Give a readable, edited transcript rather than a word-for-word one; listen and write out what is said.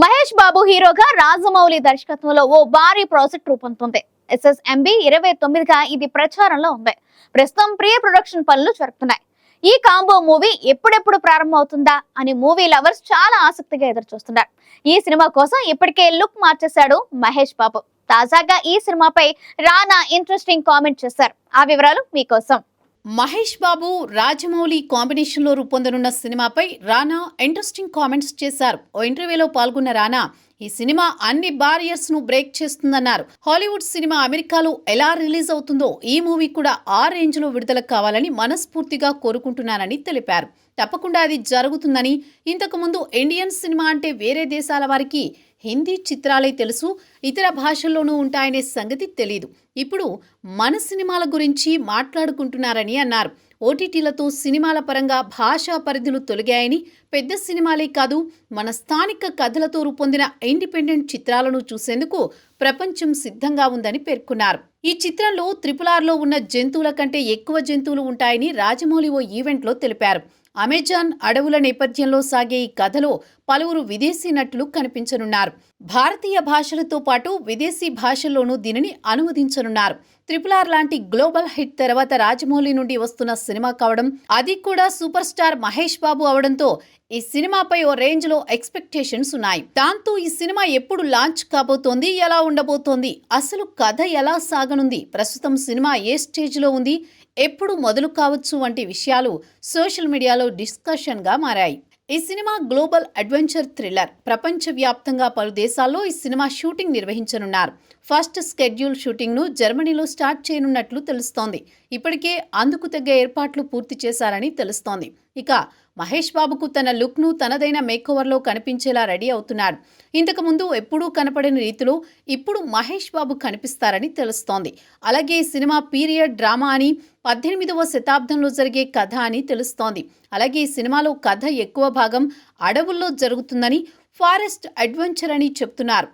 మహేష్ బాబు హీరోగా రాజమౌళి దర్శకత్వంలో ఓ భారీ ప్రాజెక్ట్ రూపొందుతుంది. SSMB 29గా ఇది ప్రచారంలో ఉంది. ప్రస్తుతం ప్రీ ప్రొడక్షన్ పనులు జరుగుతున్నాయి. ఈ కాంబో మూవీ ఎప్పుడెప్పుడు ప్రారంభమవుతుందా అని మూవీ లవర్స్ చాలా ఆసక్తిగా ఎదురుచూస్తున్నారు. ఈ సినిమా కోసం ఇప్పటికే లుక్ మార్చేశాడు మహేష్ బాబు. తాజాగా ఈ సినిమాపై రానా ఇంట్రెస్టింగ్ కామెంట్ చేశారు. ఆ వివరాలు మీకోసం. మహేష్ బాబు రాజమౌళి కాంబినేషన్ లో రూపొందనున్న సినిమాపై రానా ఇంట్రెస్టింగ్ కామెంట్స్ చేశారు. ఓ ఇంటర్వ్యూలో పాల్గొన్న రానా ఈ సినిమా అన్ని బారియర్స్ ను బ్రేక్ చేస్తుందన్నారు. హాలీవుడ్ సినిమా అమెరికాలో ఎలా రిలీజ్ అవుతుందో ఈ మూవీ కూడా ఆ రేంజ్ లో విడుదల కావాలని మనస్ఫూర్తిగా కోరుకుంటున్నానని తెలిపారు. తప్పకుండా అది జరుగుతుందని, ఇంతకు ముందు ఇండియన్ సినిమా అంటే వేరే దేశాల వారికి హిందీ చిత్రాలే తెలుసు, ఇతర భాషల్లోనూ ఉంటాయనే సంగతి తెలీదు. ఇప్పుడు మన సినిమాల గురించి మాట్లాడుకుంటున్నారని అన్నారు. ఓటీటీలతో సినిమాల పరంగా భాషా పరిధులు తొలగాయని, పెద్ద సినిమాలే కాదు మన స్థానిక కథలతో రూపొందిన ఇండిపెండెంట్ చిత్రాలను చూసేందుకు ప్రపంచం సిద్ధంగా ఉందని పేర్కొన్నారు. ఈ చిత్రంలో RRRలో ఉన్న జంతువుల కంటే ఎక్కువ జంతువులు ఉంటాయని రాజమౌళి ఓ ఈవెంట్లో తెలిపారు. అమెజాన్ అడవుల నేపథ్యంలో సాగే ఈ కథలో పలువురు విదేశీ నటులు కనిపించనున్నారు. భారతీయ భాషలతో పాటు విదేశీ భాషల్లోనూ దీనిని అనువదించనున్నారు. RRR లాంటి గ్లోబల్ హిట్ తర్వాత రాజమౌళి నుండి వస్తున్న సినిమా కావడం, అది కూడా సూపర్ స్టార్ మహేష్ బాబు అవడంతో ఈ సినిమాపై ఓ రేంజ్ లో ఎక్స్పెక్టేషన్స్ ఉన్నాయి. దాంతో ఈ సినిమా ఎప్పుడు లాంచ్ కాబోతోంది, ఎలా ఉండబోతోంది, అసలు కథ ఎలా సాగనుంది, ప్రస్తుతం సినిమా ఏ స్టేజ్ లో ఉంది, ఎప్పుడు మొదలు కావచ్చు వంటి విషయాలు సోషల్ మీడియాలో డిస్కషన్ గా మారాయి. ఈ సినిమా గ్లోబల్ అడ్వెంచర్ థ్రిల్లర్. ప్రపంచవ్యాప్తంగా పలు దేశాల్లో ఈ సినిమా షూటింగ్ నిర్వహించనున్నారు. ఫస్ట్ స్కెడ్యూల్ షూటింగ్ ను జర్మనీలో స్టార్ట్ చేయనున్నట్లు తెలుస్తోంది. ఇప్పటికే అందుకు తగ్గ ఏర్పాట్లు పూర్తి చేశారని తెలుస్తోంది. ఇక మహేష్ బాబుకు తన లుక్ ను తనదైన మేకోవర్లో కనిపించేలా రెడీ అవుతున్నాడు. ఇంతకు ముందు ఎప్పుడూ కనపడని రీతిలో ఇప్పుడు మహేష్ బాబు కనిపిస్తారని తెలుస్తోంది. అలాగే ఈ సినిమా పీరియడ్ డ్రామా అని, 18వ శతాబ్దంలో జరిగే కథ అని తెలుస్తోంది. అలాగే ఈ సినిమాలో కథ ఎక్కువ భాగం అడవుల్లో జరుగుతుందని, ఫారెస్ట్ అడ్వెంచర్ అని చెప్తున్నారు.